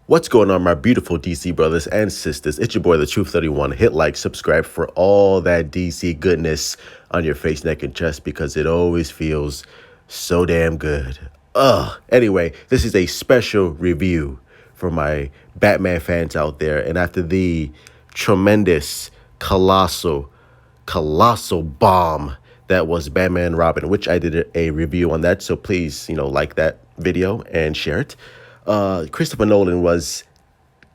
What's going on, my beautiful DC brothers and sisters? It's your boy, the Truth 31. Hit like, subscribe for all that DC goodness on your face, neck, and chest because it always feels so damn good. Anyway, this is a special review for my Batman fans out there. And after the tremendous, colossal bomb that was Batman and Robin, which I did a review on that. So please, like that video and share it. Christopher Nolan was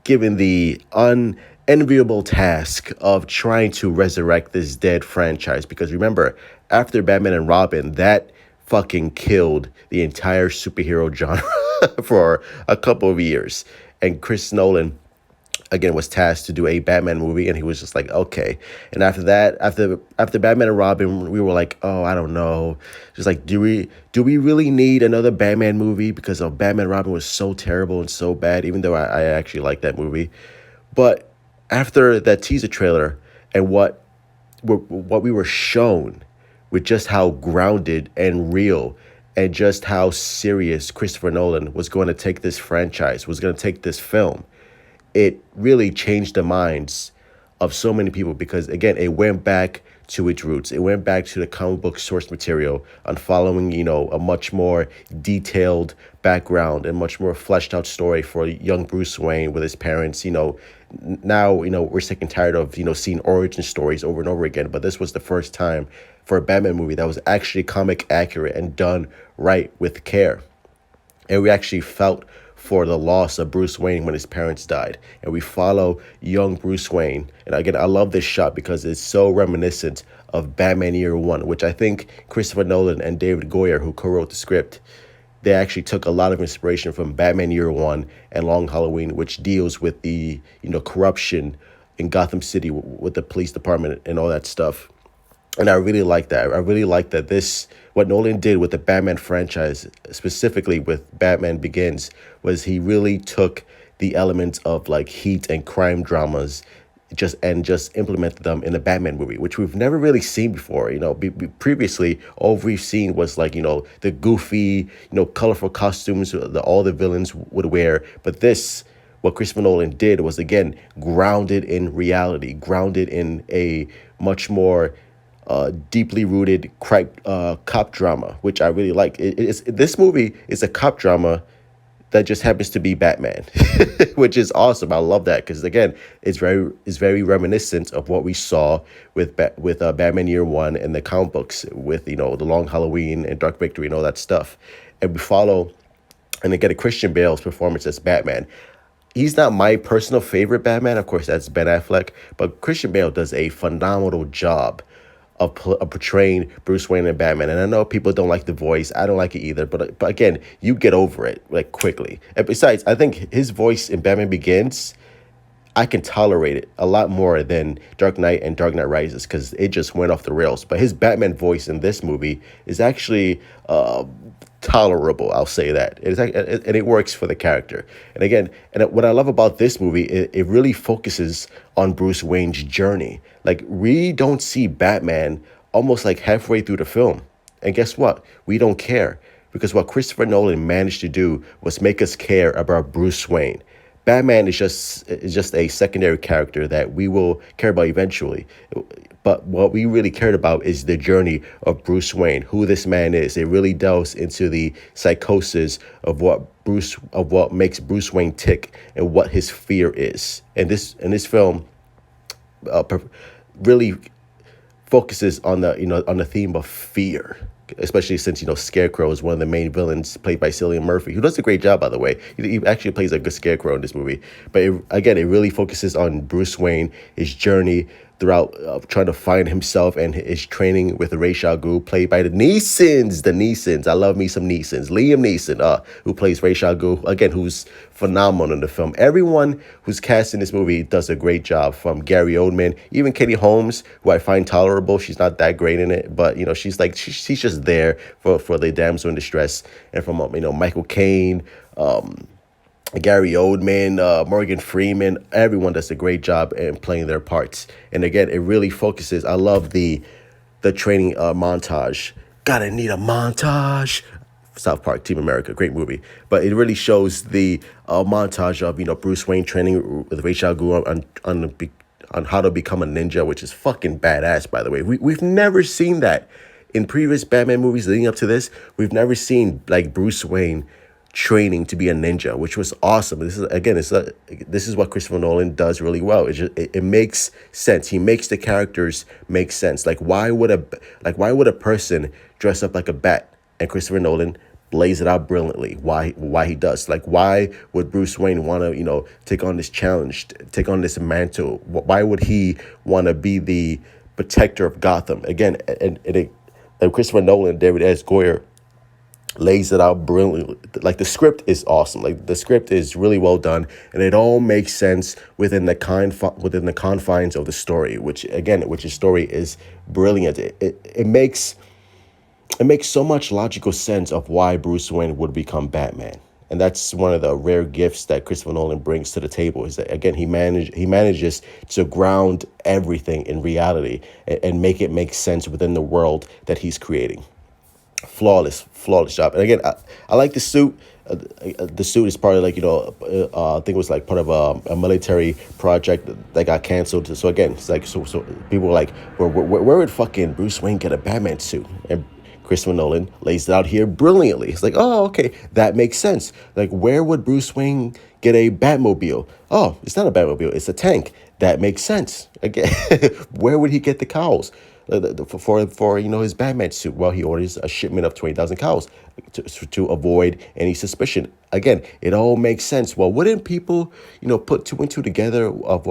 given the unenviable task of trying to resurrect this dead franchise. Because remember, after Batman and Robin, that fucking killed the entire superhero genre for a couple of years. And Chris Nolan again was tasked to do a Batman movie, and he was just like, okay. And after that, after Batman and Robin, we were like, oh, I don't know, just like, do we really need another Batman movie? Because of Batman and Robin was so terrible and so bad, even though I actually like that movie. But after that teaser trailer and what we were shown with just how grounded and real and just how serious Christopher Nolan was going to take this franchise, was going to take this film, it really changed the minds of so many people because, again, it went back to its roots. It went back to the comic book source material on following, a much more detailed background and much more fleshed out story for young Bruce Wayne with his parents. Now, we're sick and tired of, seeing origin stories over and over again. But this was the first time for a Batman movie that was actually comic accurate and done right with care. And we actually felt for the loss of Bruce Wayne when his parents died. And we follow young Bruce Wayne. And again, I love this shot because it's so reminiscent of Batman Year One, which I think Christopher Nolan and David Goyer, who co-wrote the script, they actually took a lot of inspiration from Batman Year One and Long Halloween, which deals with the, corruption in Gotham City with the police department and all that stuff. And I really like that. I really like that what Nolan did with the Batman franchise, specifically with Batman Begins, was he really took the elements of like heat and crime dramas just implemented them in a Batman movie, which we've never really seen before. Previously, all we've seen was like, the goofy, colorful costumes that all the villains would wear. But what Christopher Nolan did was, again, grounded in reality, grounded in a much more deeply rooted cop drama, which I really like. This movie is a cop drama that just happens to be Batman, which is awesome. I love that because, again, it's very reminiscent of what we saw with Batman Year One and the comic books with the Long Halloween and Dark Victory and all that stuff. And we follow and then get a Christian Bale's performance as Batman. He's not my personal favorite Batman. Of course, that's Ben Affleck. But Christian Bale does a phenomenal job of portraying Bruce Wayne and Batman. And I know people don't like the voice. I don't like it either. But again, you get over it like quickly. And besides, I think his voice in Batman Begins, I can tolerate it a lot more than Dark Knight and Dark Knight Rises because it just went off the rails. But his Batman voice in this movie is actually tolerable. I'll say that. And it works for the character. And again, what I love about this movie, it really focuses on Bruce Wayne's journey. Like, we don't see Batman almost like halfway through the film. And guess what? We don't care because what Christopher Nolan managed to do was make us care about Bruce Wayne. Batman is just a secondary character that we will care about eventually. But what we really cared about is the journey of Bruce Wayne, who this man is. It really delves into the psychosis of what makes Bruce Wayne tick and what his fear is. And this film really focuses on the theme of fear, especially since Scarecrow is one of the main villains played by Cillian Murphy, who does a great job, by the way. He actually plays a good Scarecrow in this movie. But it really focuses on Bruce Wayne, his journey throughout trying to find himself and his training with Ra's al Ghul, played by the Neesons. I love me some Neesons. Liam Neeson, who plays Ra's al Ghul, again, who's phenomenal in the film. Everyone who's cast in this movie does a great job, from Gary Oldman, even Katie Holmes, who I find tolerable. She's not that great in it, but she's just there for the damsel in distress. And from Michael Caine, Gary Oldman, Morgan Freeman, everyone does a great job in playing their parts. And again, it really focuses. I love the training montage. Gotta need a montage. South Park, Team America, great movie. But it really shows the montage of Bruce Wayne training with Ra's al Ghul on how to become a ninja, which is fucking badass. By the way, we've never seen that in previous Batman movies leading up to this. We've never seen like Bruce Wayne training to be a ninja, which was awesome. This is what Christopher Nolan does really well. It makes sense. He makes the characters make sense. Like why would a person dress up like a bat? And Christopher Nolan lays it out brilliantly. Why he does. Like, why would Bruce Wayne want to take on this challenge, take on this mantle? Why would he want to be the protector of Gotham again? And Christopher Nolan, David S. Goyer lays it out brilliantly. Like, the script is awesome. Like, the script is really well done, and it all makes sense within the confines of the story, which the story is brilliant. It makes so much logical sense of why Bruce Wayne would become Batman. And that's one of the rare gifts that Christopher Nolan brings to the table, is that, again, he manages to ground everything in reality and make it make sense within the world that he's creating. Flawless job. And again, I like the suit. The suit is part of, like, I think it was like part of a military project that got canceled. So again, it's like, so people were like, where would fucking Bruce Wayne get a Batman suit? And Christopher Nolan lays it out here brilliantly. It's like, oh, okay, that makes sense. Like, where would Bruce Wayne get a Batmobile? Oh, it's not a Batmobile, it's a tank. That makes sense. Again, where would he get the cows for his Batman suit? Well, he orders a shipment of 20,000 cows to avoid any suspicion. Again, it all makes sense. Well, wouldn't people put two and two together of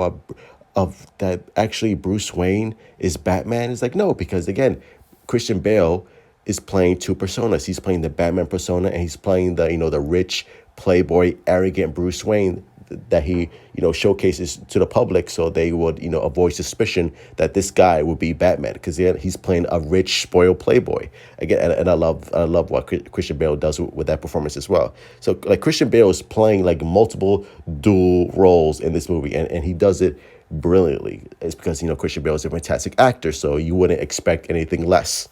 that actually Bruce Wayne is Batman? It's like, no, because again, Christian Bale is playing two personas. He's playing the Batman persona, and he's playing the rich, playboy, arrogant Bruce Wayne that he showcases to the public, so they would avoid suspicion that this guy would be Batman, because he's playing a rich, spoiled playboy again. And I love what Christian Bale does with that performance as well. So, like, Christian Bale is playing like multiple dual roles in this movie, and he does it brilliantly. It's because Christian Bale is a fantastic actor, so you wouldn't expect anything less.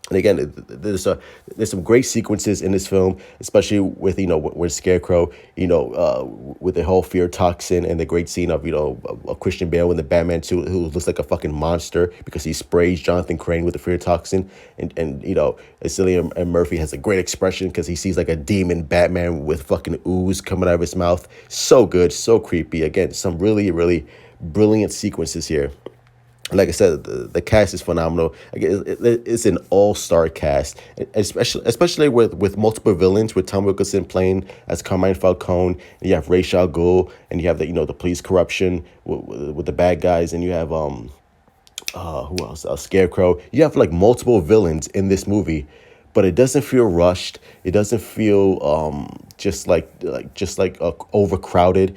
And again, there's some great sequences in this film, especially with Scarecrow, with the whole fear toxin, and the great scene of Christian Bale in the Batman suit, who looks like a fucking monster because he sprays Jonathan Crane with the fear toxin, and Cillian Murphy has a great expression because he sees like a demon Batman with fucking ooze coming out of his mouth. So good, so creepy. Again, some really, really brilliant sequences here. Like I said, the cast is phenomenal. It's an all-star cast, especially with multiple villains, with Tom Wilkinson playing as Carmine Falcone, and you have Ra's al Ghul, and you have the police corruption with the bad guys, and you have who else? Scarecrow. You have like multiple villains in this movie, but it doesn't feel rushed. It doesn't feel just like overcrowded.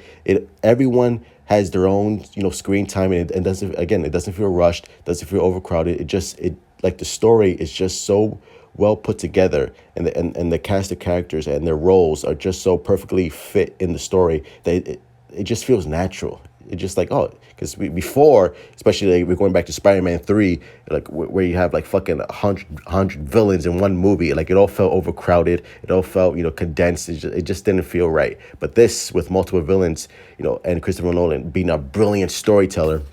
Everyone has their own screen time, and it doesn't feel rushed, doesn't feel overcrowded. It like, the story is just so well put together, and the cast of characters and their roles are just so perfectly fit in the story that it just feels natural. It's just like, oh, because before, especially like, we're going back to Spider-Man 3, like where you have like fucking 100 villains in one movie. Like, it all felt overcrowded. It all felt condensed. It just didn't feel right. But this, with multiple villains, and Christopher Nolan being a brilliant storyteller,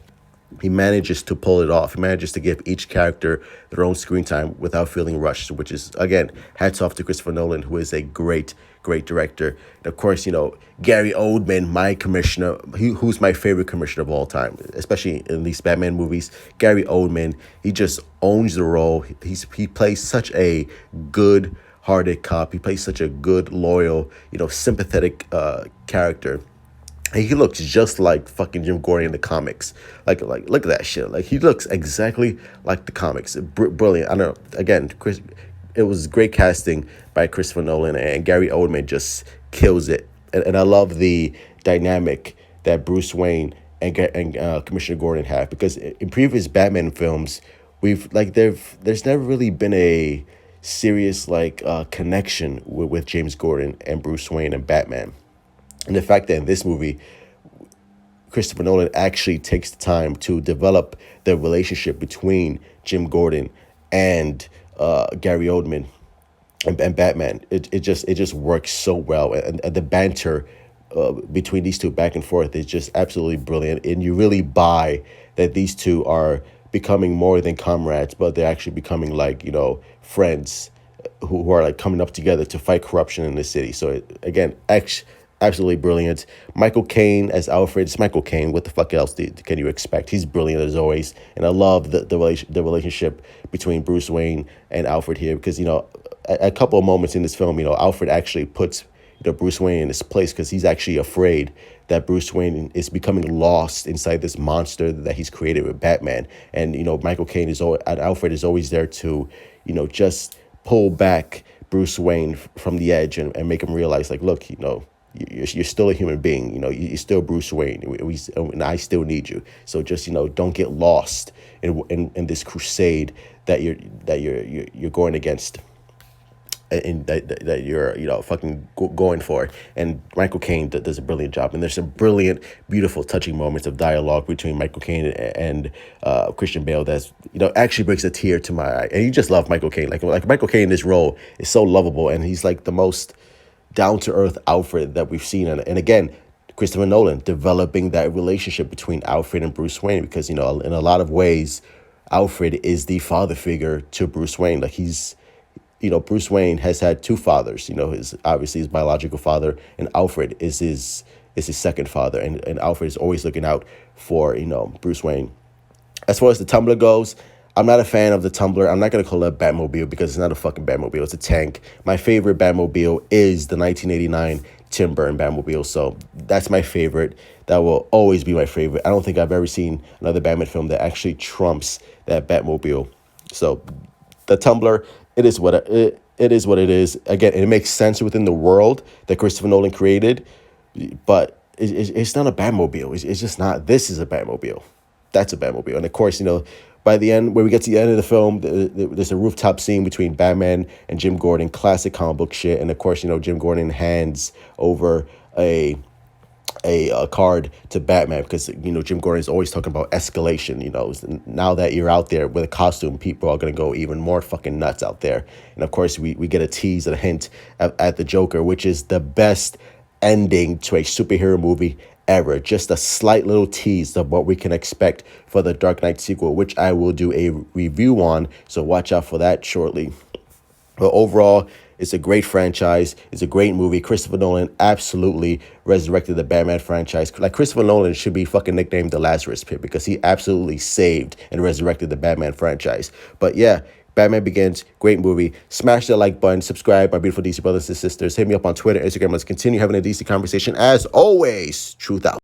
he manages to pull it off. He manages to give each character their own screen time without feeling rushed, which is, again, hats off to Christopher Nolan, who is a great director. And of course, Gary Oldman, my commissioner, who's my favorite commissioner of all time, especially in these Batman movies. Gary Oldman, he just owns the role. He plays such a good-hearted cop. He plays such a good, loyal, sympathetic character. And he looks just like fucking Jim Gordon in the comics. Like look at that shit. Like, he looks exactly like the comics. Brilliant. I know. Again, it was great casting by Christopher Nolan, and Gary Oldman just kills it. And I love the dynamic that Bruce Wayne and Commissioner Gordon have, because in previous Batman films, there's never really been a serious connection with James Gordon and Bruce Wayne and Batman. And the fact that in this movie, Christopher Nolan actually takes the time to develop the relationship between Jim Gordon and Gary Oldman, and Batman. It just works so well, and the banter between these two back and forth is just absolutely brilliant. And you really buy that these two are becoming more than comrades, but they're actually becoming like friends who are like coming up together to fight corruption in the city. So again, absolutely brilliant. Michael Caine as Alfred. It's Michael Caine. What the fuck else can you expect? He's brilliant as always, and I love the relationship between Bruce Wayne and Alfred here because a couple of moments in this film, Alfred actually puts Bruce Wayne in his place because he's actually afraid that Bruce Wayne is becoming lost inside this monster that he's created with Batman. And Michael Caine and Alfred is always there to just pull back Bruce Wayne from the edge and make him realize, like, look, you're still a human being. You're still Bruce Wayne. And I still need you. So just don't get lost in this crusade that you're going against, and that you're fucking going for. And Michael Caine does a brilliant job, and there's some brilliant, beautiful, touching moments of dialogue between Michael Caine and Christian Bale that's actually brings a tear to my eye. And you just love Michael Caine. Like Michael Caine in this role is so lovable, and he's like the most down to earth Alfred that we've seen. And again, Christopher Nolan developing that relationship between Alfred and Bruce Wayne because in a lot of ways, Alfred is the father figure to Bruce Wayne. Like Bruce Wayne has had two fathers. His biological father, and Alfred is his second father, and Alfred is always looking out for Bruce Wayne. As far as the Tumbler goes, I'm not a fan of the Tumbler. I'm not gonna call it a Batmobile because it's not a fucking Batmobile. It's a tank. My favorite Batmobile is the 1989 Tim Burton Batmobile. So that's my favorite. That will always be my favorite. I don't think I've ever seen another Batman film that actually trumps that Batmobile. So the Tumbler, it is what it is. What it is. Again, it makes sense within the world that Christopher Nolan created, but it's not a Batmobile. It's just not. This is a Batmobile. That's a Batmobile. And of course, by the end, when we get to the end of the film, there's a rooftop scene between Batman and Jim Gordon, classic comic book shit. And of course, Jim Gordon hands over a card to Batman because Jim Gordon is always talking about escalation. Now that you're out there with a costume, people are gonna go even more fucking nuts out there. And of course, we get a tease and a hint at the Joker, which is the best ending to a superhero movie ever. Just a slight little tease of what we can expect for the Dark Knight sequel, which I will do a review on. So watch out for that shortly. But overall, it's a great franchise. It's a great movie. Christopher Nolan absolutely resurrected the Batman franchise. Like, Christopher Nolan should be fucking nicknamed the Lazarus Pit because he absolutely saved and resurrected the Batman franchise. But yeah, Batman Begins, great movie. Smash that like button. Subscribe, my beautiful DC brothers and sisters. Hit me up on Twitter, Instagram. Let's continue having a DC conversation. As always, truth out.